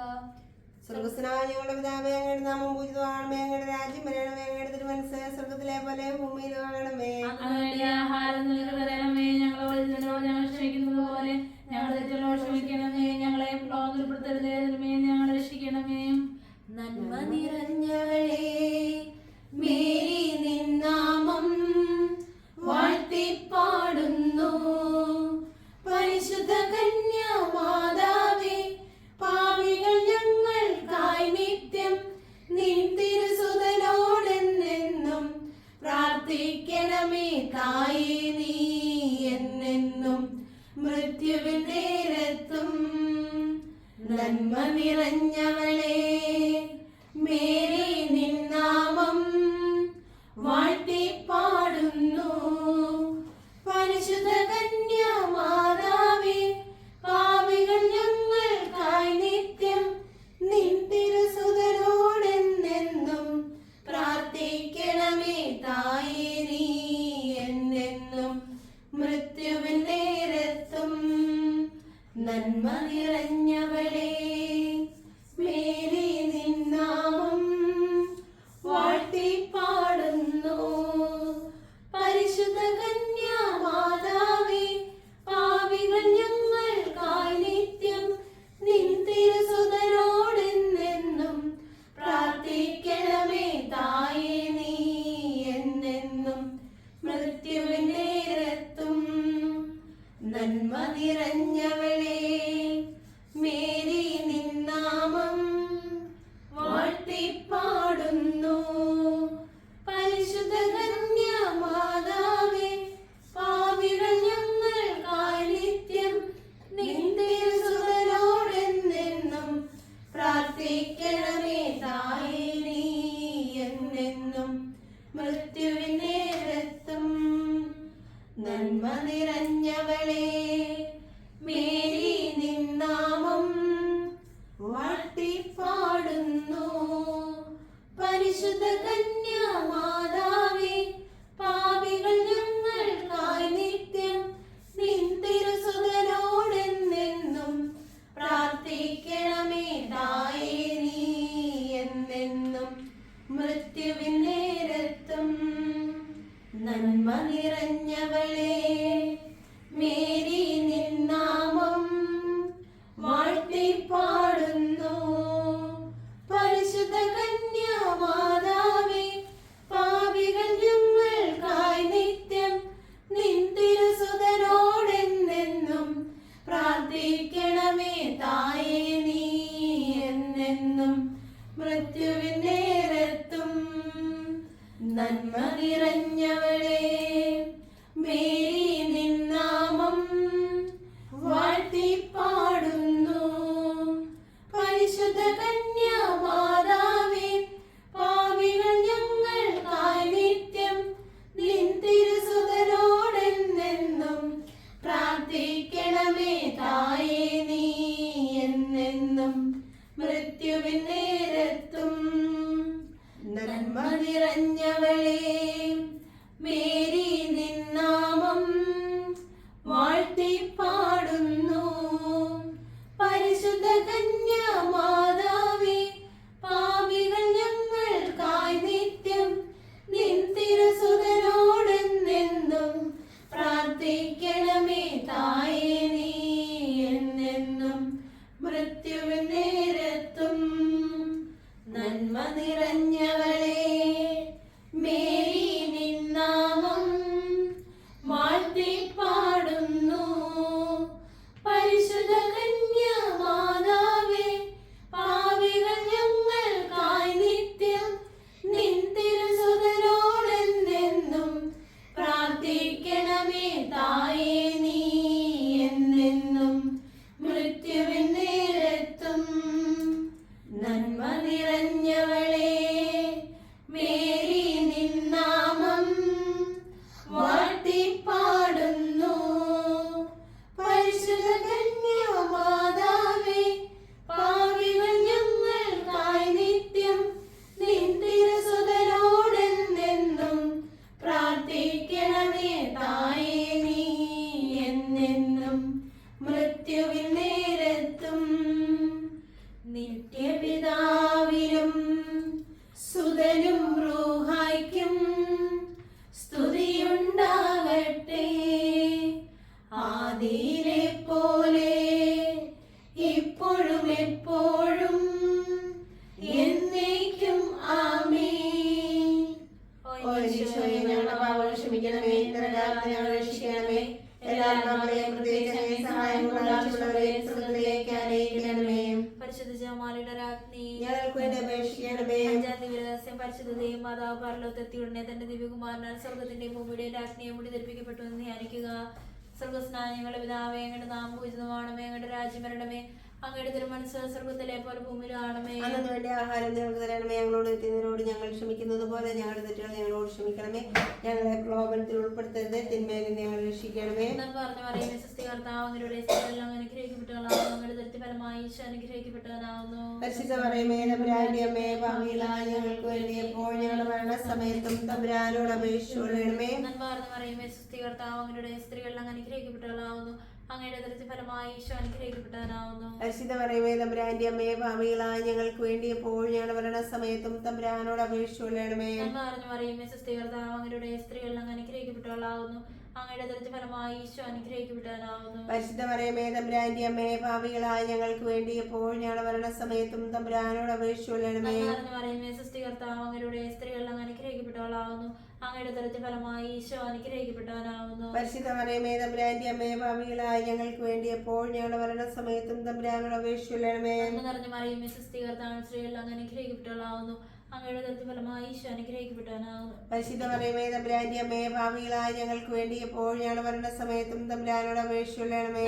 സ്വർഗസ്നായ ഞങ്ങളുടെ പിതാവേ, അങ്ങയുടെ നാമം പൂജിതമാകണമേ. അങ്ങയുടെ രാജ്യം വരണമേ. അങ്ങയുടെ തിരുമനസ്സ് സ്വർഗത്തിലെ പോലെ ഭൂമിയിലും ആകണമേ. അതിനുവേണ്ടി ആഹാരം നിങ്ങൾക്ക് തരണമേ. ഞങ്ങളോട് ഞങ്ങൾ ക്ഷമിക്കുന്നത് പോലെ ഞങ്ങളുടെ തെറ്റുകളോട് ക്ഷമിക്കണമേ. ഞങ്ങളെ പ്രലോഭനപ്പെടുത്തരുതേ, ഞങ്ങളെ രക്ഷിക്കണമേ. നന്മ നിറഞ്ഞവളേ, മേരി നിൻ നാമം വാഴ്ത്തിപ്പാടുന്നു. പരിശുദ്ധ കന്യാമാതാവേ, പാപികൾ ഞങ്ങൾക്കായി നിത്യം നിൻ തിരുസുതനോടെന്നെന്നും പ്രാർത്ഥിക്കണമേ. തായേ നീ എന്നെന്നും മൃത്യുവിൻ നേരത്തും. നന്മ നിറഞ്ഞവളേ, മേരി നിൻ നാമം വാഴ്ത്തിപ്പാടുന്നു. പരിശുദ്ധ കന്യാമാതാവേ, പാപികൾ ഞങ്ങൾക്കായി നിത്യം നിൻ തിരുസുതനോടെന്നെന്നും പ്രാർത്ഥിക്കണമേ. തായേ നീ എന്നെന്നും മൃത്യുവിൻ നേരത്തും. നന്മ നിറഞ്ഞവളേ, മേരി നിൻ നാമം വാഴ്ത്തിപ്പാടുന്നു. പരിശുദ്ധ കന്യാമാതാവേ, പാപികൾ ഞങ്ങൾക്കായി നിത്യം നിൻ തിരുസുതനോടെന്നെന്നും പ്രാർത്ഥിക്കണമേ. തായേ നീ എന്നെന്നും മൃത്യുവിൻ നേരത്തും. നന്മ നിറഞ്ഞവളേ, മേരി നിൻ നാമം വാഴ്ത്തിപ്പാടുന്നു. പരിശുദ്ധ കന്യാമാതാവേ, പാപികൾ ഞങ്ങൾക്കായി നിത്യം നിൻ തിരുസുതനോടെന്നെന്നും പ്രാർത്ഥിക്കണമേ. തായേ നീ എന്നെന്നും മൃത്യുവിൻ നേരത്തും. നന്മ നിറഞ്ഞവളേ, മേരി നിറഞ്ഞവളേ മേരി നിന്നാമം വാഴ്ത്തിപ്പാടുന്നു. പരിശുദ്ധ കന്യാമാതാവേ പാപികൾ ഞങ്ങൾക്കായി നിത്യം നിൻ തിരുസുതനോടെന്നെന്നും പ്രാർത്ഥിക്കണമേ തായേ നീ എന്നെന്നും മൃത്യുവിൻ നേരത്തും. നന്മ നിറഞ്ഞവളേ മേരി നിന്നാമം വാഴ്ത്തിപ്പാടുന്നു. പരിശുദ്ധ കന്യാമാതാവേ പാപികൾ ഞങ്ങൾക്കായി നിത്യം നിൻ തിരുസുതനോടെന്നെന്നും പ്രാർത്ഥിക്കണമേ തായേ നീ എന്നെന്നും മൃത്യുവിൻ നേരത്തും. നന്മ നിറഞ്ഞവളേ മേരി നിന്നാമം വാഴ്ത്തിപ്പാടുന്നു. പരിശുദ്ധ കന്യാമാതാവേ പാപികൾ ഞങ്ങൾക്കായി നിത്യം നിൻ തിരുസുതനോടെന്നെന്നും പ്രാർത്ഥിക്കണമേ തായേ നീ എന്നെന്നും മൃത്യുവിൻ നേരത്തും. നന്മ നിറഞ്ഞവളേ മേരി നിന്നാമം വാഴ്ത്തിപ്പാടുന്നു. പരിശുദ്ധ കന്യാമാതാവേ പാപികൾ ഞങ്ങൾക്കായി നിത്യം നിൻ തിരുസുതനോടെന്നെന്നും പ്രാർത്ഥിക്കണമേ തായേ നീ എന്നെന്നും മൃത്യുവിൻ നേരത്തും. നന്മ നിറഞ്ഞവളേ മേരി നിന്നാമം വാഴ്ത്തിപ്പാടുന്നു. പരിശുദ്ധ കന്യാമാതാവേ പാപികൾ ഞങ്ങൾക്കായി നിത്യം നിൻ തിരുസുതനോടെന്നെന്നും പ്രാർത്ഥിക്കണമേ തായേ നീ എന്നെന്നും മൃത്യുവിൻ നേരത്തും. നിത്യപിതാവിനും സുതനും റൂഹായ്ക്കും സ്തുതിയുണ്ടാകട്ടെ. ആദിയിലെ പോലെ ഇപ്പോഴും എപ്പോഴും എന്നേക്കും ആമേൻ. ഓ ഈശോയെ ഞങ്ങളുടെ പാപങ്ങൾ ക്ഷമിക്കണമേ, നരകാഗ്നി ഞങ്ങളെ രക്ഷിക്കണമേ. എല്ലാ ആത്മാക്കളെയും പ്രത്യേകിച്ച് സഹായങ്ങൾ ആവശ്യമുള്ളവരെയും സ്വർഗ്ഗത്തിലേക്ക് ആനയിക്കണമേ. പരിശുദ്ധ ജപമാലയുടെ രാജ്ഞി ഞങ്ങൾക്ക് വേണ്ടി അപേക്ഷിക്കണമേ. അഞ്ചാം ദിവസം പരിശുദ്ധതയും മാതാവ് പരലോകത്തെത്തി ഉടനെ തന്റെ ദിവ്യകുമാരനാൽ സ്വർഗത്തിന്റെയും ഭൂമിയുടെയും രാജ്ഞിയെ മുടി ധരിപ്പിക്കപ്പെട്ടു എന്ന് ധ്യാനിക്കുക. സ്വർഗസ്നായ ഞങ്ങളുടെ പിതാവേ, അങ്ങയുടെ നാമം പൂജിതമാണമേ, അങ്ങയുടെ രാജ്യം വരണമേ, അങ്ങയുടെ തിരുമനസ്സ് സ്വർഗത്തിലെ പോലെ ഭൂമിയിലാണമേ. അന്നു വേണ്ട ആഹാരം ഞങ്ങൾക്ക് തരണമേ. ഞങ്ങളോട് തെറ്റുന്നവരോട് ഞങ്ങൾ ക്ഷമിക്കുന്നത് പോലെ ഞങ്ങളുടെ തെറ്റുകൾ ഞങ്ങളോട് ക്ഷമിക്കണമേ. ഞങ്ങളെ പ്രലോഭനത്തിൽ ഉൾപ്പെടുത്തരുത്, തിന്മയിൽ നിന്ന് ഞങ്ങളെ രക്ഷിക്കണമേ. പറഞ്ഞു പറയുമേ സൃഷ്ടി കർത്താവ് അങ്ങയുടെ സ്ത്രീകളെല്ലാം അനുഗ്രഹിക്കപ്പെട്ടവളാകുന്നു, അങ്ങയുടെ ദൃഷ്ടിഫലമായി ഈശോ അനുഗ്രഹിക്കപ്പെട്ടവനാകുന്നു. പരിശുദ്ധ പറയുമേ തമ്പുരാന്റെ അമ്മേ പാപികളായ ഞങ്ങൾക്ക് വേണ്ടി എപ്പോൾ ഞങ്ങളുടെ മരണസമയത്തും തമ്പുരാനോട് അപേക്ഷിച്ചുകൊള്ളണമേ. പറഞ്ഞു പറയുമേ സൃഷ്ടി കർത്താവ് അങ്ങയുടെ സ്ത്രീകളെല്ലാം അനുഗ്രഹിക്കപ്പെട്ടവളാകുന്നു, അങ്ങയുടെ ദൃഷ്ടിഫലമായി ഈശോ അനുഗ്രഹിക്കപ്പെട്ടവനാകുന്നു. പരിശുദ്ധ പറയുമേ തമ്പുരാന്റെ അമ്മേ പാപികളായ ഞങ്ങൾക്ക് വേണ്ടി എപ്പോൾ ഞങ്ങളുടെ മരണസമയത്തും തമ്പുരാനോട് അപേക്ഷിച്ചുകൊള്ളണമേ. പറഞ്ഞു പറയുമേ സൃഷ്ടി കർത്താവ് അങ്ങയുടെ സ്ത്രീകളെല്ലാം അനുഗ്രഹിക്കപ്പെട്ടവളാകുന്നു, അങ്ങയുടെ ദൃഷ്ടിഫലമായി ഈശോ അനുഗ്രഹിക്കപ്പെട്ടവനാകുന്നു. പരിശുദ്ധ പറയുമേ തമ്പുരാന്റെ അമ്മേ പാപികളായ ഞങ്ങൾക്ക് വേണ്ടി എപ്പോൾ ഞങ്ങളുടെ മരണസമയത്തും തമ്പുരാനോട് അപേക്ഷിച്ചുകൊള്ളണമേ. പറയുമേ സൃഷ്ടി കർത്താവ് അങ്ങയുടെ സ്ത്രീകളെല്ലാം അനുഗ്രഹിക്കപ്പെട്ടവളാകുന്നു, അങ്ങയുടെ ദൃഷ്ടിഫലമായി ഈശോ അനുഗ്രഹിക്കപ്പെട്ടവനാകുന്നു. പരിശുദ്ധ പറയുമേ തമ്പുരാന്റെ അമ്മേ പാപികളായ ഞങ്ങൾക്ക് വേണ്ടി എപ്പോൾ ഞങ്ങളുടെ മരണസമയത്തും തമ്പുരാനോട് അപേക്ഷിച്ചുകൊള്ളണമേ. പറയുമേ സൃഷ്ടി കർത്താവ് സ്ത്രീകളെല്ലാം അനുഗ്രഹിക്കപ്പെട്ടവളാകുന്നു, അങ്ങയുടെ ദൃഷ്ടിഫലമായി ഈശോ അനുഗ്രഹിക്കപ്പെട്ടവനാകുന്നു. പരിശുദ്ധ പറയുമേ തമ്പുരാന്റെ അമ്മേ പാപികളായ ഞങ്ങൾക്ക് വേണ്ടി എപ്പോൾ ഞങ്ങളുടെ മരണസമയത്തും തമ്പുരാനോട് അപേക്ഷിച്ചുകൊള്ളണമേ.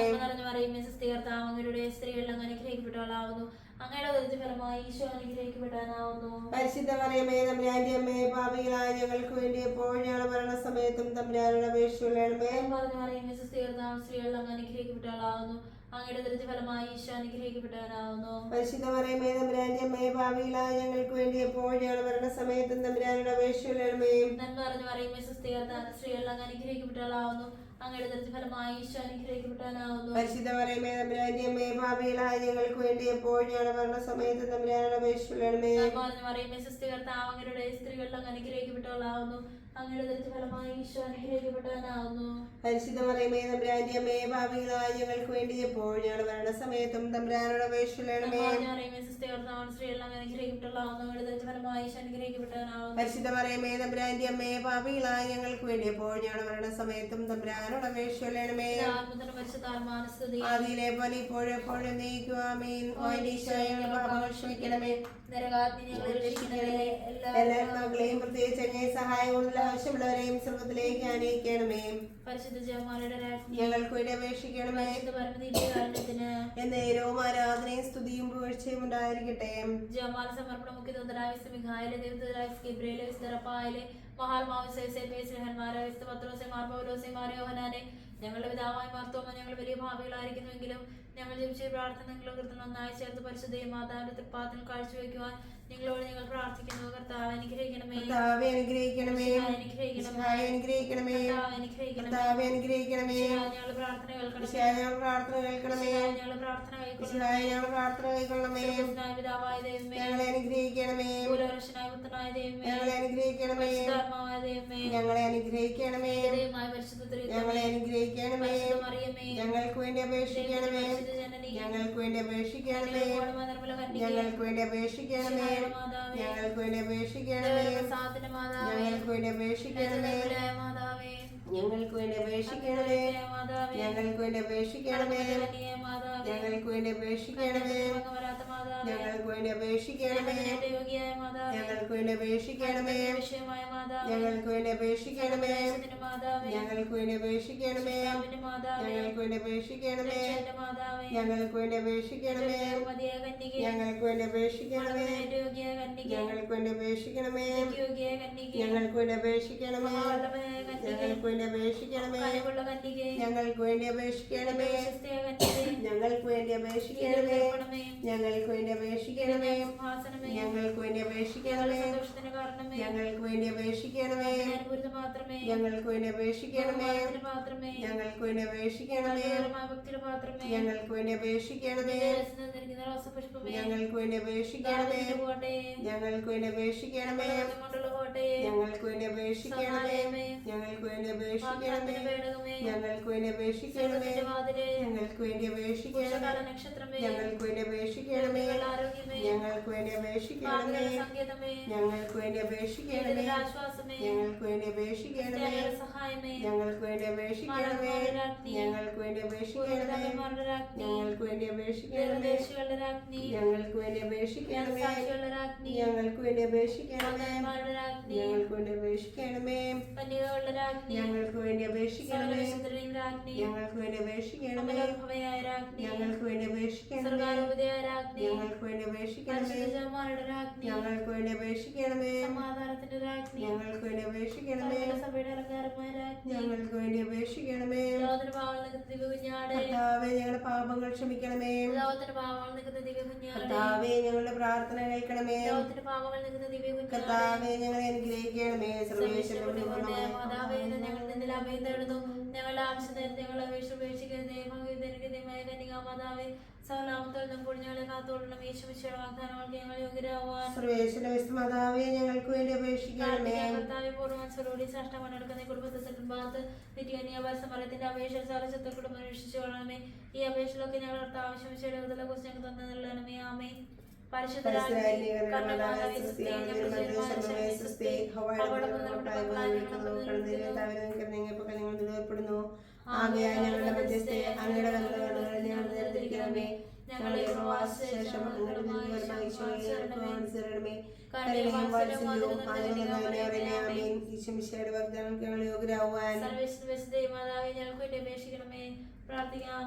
പറയുമേ സൃഷ്ടി കർത്താവ് അങ്ങയുടെ സ്ത്രീകളെല്ലാം അനുഗ്രഹിക്കപ്പെട്ടവളാകുന്നു, അങ്ങയുടെ ദൃഷ്ടിഫലമായി ഈശോ അനുഗ്രഹിക്കപ്പെട്ടവനാകുന്നു. പരിശുദ്ധ പറയുമേ തമ്പുരാന്റെ അമ്മേ പാപികളായ ഞങ്ങൾക്ക് വേണ്ടി എപ്പോൾ ഞങ്ങളുടെ മരണസമയത്തും തമ്പുരാനോട് അപേക്ഷിച്ചുകൊള്ളണമേ. പറയുമേ സൃഷ്ടി കർത്താവ് സ്ത്രീകളെല്ലാം അനുഗ്രഹിക്കപ്പെട്ടവളാകുന്നു, അങ്ങയുടെ ദൃഷ്ടിഫലമായി ഈശോ അനുഗ്രഹിക്കപ്പെട്ടവനാകുന്നു. പരിശുദ്ധ പറയുമേ തമ്പുരാന്റെ അമ്മേ പാപികളായ ഞങ്ങൾക്ക് വേണ്ടി എപ്പോൾ ഞങ്ങളുടെ മരണസമയത്തും തമ്പുരാനോട് അപേക്ഷിച്ചുകൊള്ളണമേ. പറയുമേ സൃഷ്ടി കർത്താവ് സ്ത്രീകളെല്ലാം അനുഗ്രഹിക്കപ്പെട്ടവളാകുന്നു, അങ്ങയുടെ ദൃഷ്ടിഫലമായി ഈശോ അനുഗ്രഹിക്കപ്പെട്ടവനാകുന്നു. പരിശുദ്ധ പറയുമേ തമ്പുരാന്റെ അമ്മേ പാപികളായ ഞങ്ങൾക്ക് വേണ്ടി എപ്പോൾ ഞങ്ങളുടെ മരണസമയത്തും തമ്പുരാനോട് അപേക്ഷിച്ചുകൊള്ളണമേ. പറയുമേ സൃഷ്ടി കർത്താവ് അങ്ങയുടെ സ്ത്രീകളെല്ലാം അനുഗ്രഹിക്കപ്പെട്ടവളാകുന്നു, അങ്ങയുടെ ഉദരത്തിൻ ഫലമായി ഈശോ അനുഗ്രഹിക്കപ്പെട്ടവനാകുന്നു. പരിശുദ്ധ മറിയമേ തമ്പുരാന്റെ അമ്മേ, പാപികളായ ഞങ്ങൾക്ക് വേണ്ടി എപ്പോഴും ഞങ്ങളുടെ മരണസമയത്തും തമ്പുരാനോട് അപേക്ഷിക്കണമേ. പരിശുദ്ധ മറിയമേ തമ്പുരാന്റെ അമ്മേ, പാപികളായ ഞങ്ങൾക്ക് വേണ്ടി എപ്പോഴും ഞങ്ങളുടെ മരണസമയത്തും തമ്പുരാനോട് അപേക്ഷിക്കണമേ. ആദിയിലെ പോലെ ഇപ്പോഴും എപ്പോഴും നീക്കുക. ആമേൻ. ഓ ഈശോയെ, ഞങ്ങളുടെ പാപങ്ങൾ ക്ഷമിക്കണമേ. എല്ലാ മക്കളെയും പ്രത്യേകിച്ച് അങ്ങേ സഹായം കൂടുതൽ ആവശ്യമുള്ളവരെയും സ്വർഗ്ഗത്തിലേക്ക് ആനയിക്കണമേ. പരിശുദ്ധ ജപമാലയുടെ രാജ്ഞി ഞങ്ങൾക്ക് വേണ്ടി അപേക്ഷിക്കണമേ. എന്നേരവും ആരാധനയും സ്തുതിയും പുകഴ്ചയും ഉണ്ടായിരിക്കട്ടെ. ജപമാല സമർപ്പണ മുഖ്യതന്ത്രായ മിഖായിലെ ദേവതരായ ഗബ്രിയേലെ വിസ്തറപ്പായിലെ മഹാത്മാവിസ്തരന്മാരായ പത്രോസെ മാർ പൗലോസെ മാർ യോഹന്നാനെ, ഞങ്ങളുടെ പിതാവായ മാർത്തോമ, ഞങ്ങൾ വലിയ ഭാവികളായിരിക്കുന്നുവെങ്കിലും ഞങ്ങൾ ജപിച്ച പ്രാർത്ഥന നിങ്ങളുടെ കൃത്യം നന്നായി ചേർത്ത് പരിശുദ്ധയും മാതാവിന്റെ തൃപ്പാദത്തിൽ കാഴ്ചവെക്കുവാൻ നിങ്ങളോട് ഞങ്ങൾ പ്രാർത്ഥിക്കുന്നു. കർത്താവ് അനുഗ്രഹിക്കണമേ. കർത്താവേ അനുഗ്രഹിക്കണമേ. അനുഗ്രഹിക്കണമേ. അനുഗ്രഹിക്കണമേ. അനുഗ്രഹിക്കണമേ. കർത്താവേ അനുഗ്രഹിക്കണമേ. ഞങ്ങളുടെ പ്രാർത്ഥന കേൾക്കണമേ. ഞങ്ങളുടെ പ്രാർത്ഥന കേൾക്കണമേ. ഞങ്ങളുടെ പ്രാർത്ഥന ഞങ്ങളുടെ പ്രാർത്ഥന കൈക്കൊള്ളണമേ. പിതാവായ ദൈവമേ, ഞങ്ങളെ അനുഗ്രഹിക്കണമേ. പൂർവ്വരക്ഷനായ പുത്രനായ ദൈവമേ, ഞങ്ങളെ അനുഗ്രഹിക്കണമേ. പരിശുദ്ധാത്മാവായ ദൈവമേ, ഞങ്ങളെ അനുഗ്രഹിക്കണമേ. ദൈവമായ പരിശുദ്ധ ത്രിത്വമേ, ഞങ്ങളെ അനുഗ്രഹിക്കണമേ. പരിശുദ്ധ മറിയമേ, ഞങ്ങൾക്ക് വേണ്ടി അപേക്ഷിക്കണമേ. പരിശുദ്ധ ജനനി, ഞങ്ങൾക്ക് വേണ്ടി അപേക്ഷിക്കണമേ. നിർമ്മല കന്യകേ, ഞങ്ങൾക്ക് വേണ്ടി അപേക്ഷിക്കണമേ. മാതാവേ, ഞങ്ങൾക്ക് വേണ്ടി അപേക്ഷിക്കണമേ. സാധന മാതാവേ, ഞങ്ങൾക്ക് വേണ്ടി അപേക്ഷിക്കണമേ. മാതാവേ, ഞങ്ങൾക്ക് വേണ്ടി അപേക്ഷിക്കണമേ. മാതാവേ, ഞങ്ങൾക്ക് വേണ്ടി അപേക്ഷിക്കണമേ. മാതാവേ, ഞങ്ങൾക്ക് വേണ്ടി അപേക്ഷിക്കണമേ. വരാത്ത മാതാവേ, ഞങ്ങൾക്ക് വേണ്ടി അപേക്ഷിക്കണമേ. യോഗ്യയായ മാതാവേ, ഞങ്ങൾക്ക് വേണ്ടി അപേക്ഷിക്കണമേ. വിഷയമായ മാതാവേ, ഞങ്ങൾക്ക് വേണ്ടി അപേക്ഷിക്കണമേ. മാതാവേ, ഞങ്ങൾക്ക് വേണ്ടി അപേക്ഷിക്കണമേ. മാതാവേ, ഞങ്ങൾക്ക് വേണ്ടി അപേക്ഷിക്കണമേ. മാതാവേ, ഞങ്ങൾക്ക് വേണ്ടി അപേക്ഷിക്കണമേ. മതിയായ കന്യകേ, ഞങ്ങൾക്ക് വേണ്ടി അപേക്ഷിക്കണമേ. യോഗ്യയായ കന്യകേ, ഞങ്ങൾക്ക് വേണ്ടി അപേക്ഷിക്കണമേ. യോഗ്യയായ കന്യകേ, ഞങ്ങൾക്ക് വേണ്ടി അപേക്ഷിക്കണമേ. വല്ലഭയായ കന്യകേ, ഞങ്ങൾക്ക് വേണ്ടി അപേക്ഷിക്കണമേ. കഴിവുള്ള കന്യകേ, ഞങ്ങൾക്ക് വേണ്ടി അപേക്ഷിക്കണമേ. വിശ്വസ്തയായ കന്യകേ, ഞങ്ങൾക്ക് വേണ്ടി അപേക്ഷിക്കണമേ. ദൈവമേ, ഞങ്ങൾക്ക് വേണ്ടി അപേക്ഷിക്കണമേ. സിംഹാസനമേ, ഞങ്ങൾക്ക് വേണ്ടി അപേക്ഷിക്കണമേ. സന്തോഷത്തിന് കാരണമേ, ഞങ്ങൾക്ക് വേണ്ടി അപേക്ഷിക്കണമേ. ജ്ഞാനപൂരിത പാത്രമേ, ഞങ്ങൾക്ക് വേണ്ടി അപേക്ഷിക്കണമേ. ബഹുമാനത്തിന് പാത്രമേ, ഞങ്ങൾക്ക് വേണ്ടി അപേക്ഷിക്കണമേ. മനോഹരമായ ഭക്തിയുടെ പാത്രമേ, ഞങ്ങൾക്ക് വേണ്ടി അപേക്ഷിക്കണമേ. രസന നിറഞ്ഞ റോസപുഷ്പമേ, ഞങ്ങൾക്ക് വേണ്ടി അപേക്ഷിക്കണമേ. ദാവീദിന്റെ കോട്ടയെ, ഞങ്ങൾക്ക് വേണ്ടി അപേക്ഷിക്കണമേ. പർവ്വതം കൊണ്ടുള്ള കോട്ടയെ, ഞങ്ങൾക്ക് വേണ്ടി അപേക്ഷിക്കണമേ. സഹായമേ, ഞങ്ങൾക്ക് വേണ്ടി അപേക്ഷിക്കണമേ. വാഗ്ദാനത്തിന്റെ പേടകമേ, ഞങ്ങൾക്ക് വേണ്ടി അപേക്ഷിക്കണമേ. സ്വർഗ്ഗത്തിന്റെ വാതിലേ, ഞങ്ങൾക്ക് വേണ്ടി അപേക്ഷിക്കണമേ. ഉഷകാല നക്ഷത്രമേ, ഞങ്ങൾക്ക് വേണ്ടി അപേക്ഷിക്കണമേ. രോഗികളുടെ ആരോഗ്യമേ, ഞങ്ങൾക്ക് വേണ്ടി അപേക്ഷിക്കണമേ. പാപികളുടെ സങ്കേതമേ, ഞങ്ങൾക്ക് വേണ്ടി അപേക്ഷിക്കണമേ. ദരിദ്രരുടെ ആശ്വാസമേ, ഞങ്ങൾക്ക് വേണ്ടി അപേക്ഷിക്കണമേ. ക്രിസ്ത്യാനികളുടെ സഹായമേ, ഞങ്ങൾക്ക് വേണ്ടി അപേക്ഷിക്കണമേ. മാതാവിന്റെ രാജ്ഞി, ഞങ്ങൾക്ക് വേണ്ടി അപേക്ഷിക്കണമേ. പൂർവ്വപിതാക്കന്മാരുടെ രാജ്ഞി, ഞങ്ങൾക്ക് വേണ്ടി അപേക്ഷിക്കണമേ. ദൈവദേശികളുടെ രാജ്ഞി, ഞങ്ങൾക്ക് വേണ്ടി അപേക്ഷിക്കണമേ. സാക്ഷികളുടെ രാജ്ഞി, ഞങ്ങൾക്ക് വേണ്ടി അപേക്ഷിക്കണമേ. മാതാവിന്റെ രാജ്ഞി, ഞങ്ങൾക്ക് വേണ്ടി അപേക്ഷിക്കണമേ. കന്യകകളുടെ രാജ്ഞി, ഞങ്ങൾക്ക് വേണ്ടി അപേക്ഷിക്കണമേ. സർവ്വവിശുദ്ധരുടെയും രാജ്ഞി, ഞങ്ങൾക്ക് വേണ്ടി അപേക്ഷിക്കണമേ. അമലോത്ഭവയായ രാജ്ഞി, ഞങ്ങൾക്ക് വേണ്ടി അപേക്ഷിക്കണമേ. സർഗ്ഗാരൂപതയായ രാജ്ഞി, ഞങ്ങൾക്ക് വേണ്ടി അപേക്ഷിക്കണമേ. പരിശുദ്ധ ജപമാലയുടെ രാജ്ഞി, ഞങ്ങൾക്ക് വേണ്ടി അപേക്ഷിക്കണമേ. സമാധാനത്തിന്റെ രാജ്ഞി, ഞങ്ങൾക്ക് വേണ്ടി അപേക്ഷിക്കണമേ. സകല സഭയുടെ അലങ്കാരമായ രാജ്ഞി, ഞങ്ങൾക്ക് വേണ്ടി അപേക്ഷിക്കണമേ. ലോകത്തിന്റെ പാവങ്ങൾ നിൽക്കുന്ന ദിവ്യ കുഞ്ഞാടെ, കർത്താവേ, ഞങ്ങളുടെ പാപങ്ങൾ ക്ഷമിക്കണമേ. ലോകത്തിന്റെ പാവങ്ങൾ നിൽക്കുന്ന ദിവ്യ കുഞ്ഞാടെ, കർത്താവേ, ഞങ്ങളുടെ പ്രാർത്ഥന കേൾക്കണമേ. ലോകത്തിന്റെ പാവങ്ങൾ നിൽക്കുന്ന ദിവ്യ കുഞ്ഞാടെ, കർത്താവേ, ഞങ്ങളെ അനുഗ്രഹിക്കണമേ. സർവ്വേശ്വരന്റെ മാതാവേ, ഞങ്ങൾ നിന്നിൽ അഭയം തേടുന്നു. ഞങ്ങളുടെ ആവശ്യം നേരത്തെ ഞങ്ങളെ ഉപേക്ഷിക്കരുതേ. മഹിതമായ കന്യകാ മാതാവേ, സകലാമത്തോളം നമ്മൾ ഞങ്ങളെ കാത്തോളണം. യേശുമിശിയുടെ വാഗ്ദാനങ്ങൾക്ക് ഞങ്ങൾ യോഗ്യരാവാൻ സർവ്വേശ്വര മാതാവേ, ഞങ്ങൾക്ക് വേണ്ടി അപേക്ഷിക്കണമേ. കർത്താവെ, പൂർവ്വമനസ്സോടുകൂടി സാഷ്ടാംഗമെടുക്കുന്ന കുടുംബത്തെ ഭാഗത്ത് നിത്യകന്യാസമരത്തിന്റെ അപേക്ഷ സാലശത്വക്കൂടെ അന്വേഷിച്ചു കൊള്ളണമേ. ഈ അപേക്ഷയിലൊക്കെ ഞങ്ങൾ ആവശ്യമിശയുടെ കുറിച്ച് ഞങ്ങൾക്ക് തന്നെ നൽകണമേ. ആമേ. പരിശുദ്ധ ആകയാൽ ഞങ്ങളുടെ മധ്യസ്ഥെ അങ്ങയുടെ ഞങ്ങൾ നേർത്തിരിക്കണമേ. ഞങ്ങളുടെ പ്രവാസശേഷം ഈശ്വമിശയുടെ വാഗ്ദാനങ്ങൾക്ക് ഞങ്ങൾ യോഗ്യരാകുവാൻ ഞങ്ങൾക്ക് വേണ്ടി അപേക്ഷിക്കണമേ. പ്രാർത്ഥിക്കാം.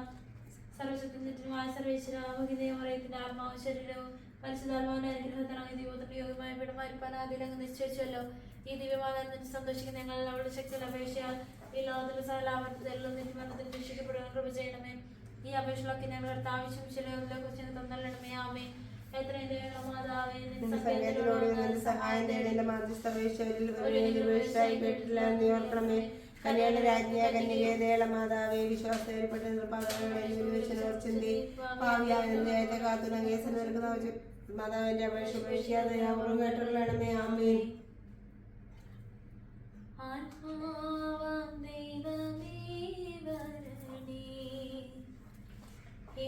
സർവശക്തമായ സർവേശ്വര ഭഗിതയുടെ ആത്മാവും ശരീരവും പരിശുദ്ധാത്മാവിന്റെ അനുഗ്രഹത്തിനായി ദൈവത്തിന്റെ യോഗ്യമായ വിടമാരിപ്പാൻ ആദ്യം അങ്ങ് നിശ്ചയിച്ചല്ലോ. ഈ ദിവ്യമാതാവിനെ സന്തോഷിക്കുന്ന ഞങ്ങൾ അവളുടെ ശക്തിയുടെ അപേക്ഷയാൽ ഈ ലോകത്തിലെ സകലാവർത്തതെല്ലാം നിത്യമരണത്തിൽ രക്ഷിക്കപ്പെടുവാൻ കൃപ ചെയ്യണമേ. ഈ അപേക്ഷകളൊക്കെ ഞങ്ങൾ ആവശ്യം കുറിച്ച് തന്നല്ലണമേ. ആമേ. എത്രയും മാതാവേ, സഹായം തേടേണ്ട മാധ്യസ്ഥ കേട്ടില്ല എന്ന് ഓർക്കണമേ. കന്യയുടെ രാജ്ഞിയ കന്യകേതയുടെ മാതാവേ, വിശ്വാസപ്പെട്ട ചിന്തി ഭാവിയായ കാത്തുന്ന കേസിൽ നിൽക്കുന്ന മാതാവിന്റെ അപേക്ഷ ഉപേക്ഷിക്കാതെ കേട്ടുള്ളണമേ. ആമേൻ. ആത്മാവാം ദൈവമേ വരണേ,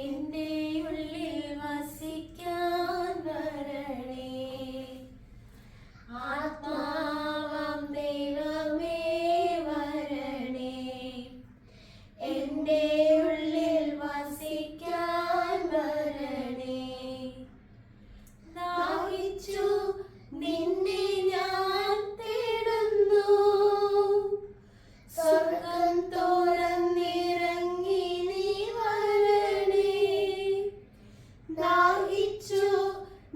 എൻ്റെ ഉള്ളിൽ വസിക്കാൻ വരണേ. ആത്മാവാം ദൈവമേ വരണേ, എൻ്റെ ഉള്ളിൽ വസിക്കാൻ വരണേ. ദാഹിച്ചു നിന്നെ ഞാൻ തേടുന്നു, സ്വർഗം തുറന്നിറങ്ങി നീ വരണേ. ദാഹിച്ചു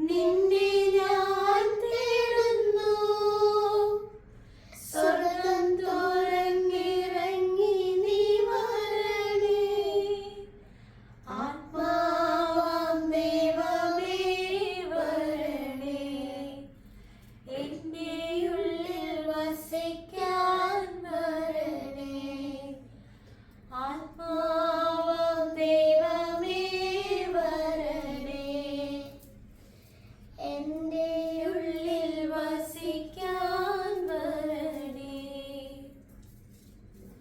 നിന്നെ ഞാൻ തേടുന്നു, സ്വർഗം തുറന്നിറങ്ങി നീ വരണേ. ആത്മാവാം ദൈവമേ വരണേ, എൻ്റെ ഉള്ളിൽ വസിക്കാൻ വരണേ. ആത്മാവാം ദൈവമേ വരണേ, എൻ്റെ ഉള്ളിൽ വസിക്കാൻ വരണേ.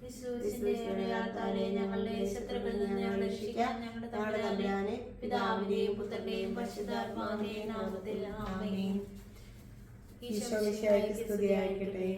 യേശുവിന്റെ അടയാളത്താലെ ഞങ്ങളുടെ ശത്രുക്കളിൽ നിന്ന് ഞങ്ങളെ രക്ഷിക്കാൻ ഞങ്ങളുടെ തമ്പുരാനെ, പിതാവിന്റെയും പുത്രന്റെയും പരിശുദ്ധാത്മാവിന്റെയും നാമത്തിൽ ആമേൻ. ഈശോ മിശിഹായ്ക്ക് സ്തുതിയായിരിക്കട്ടെ.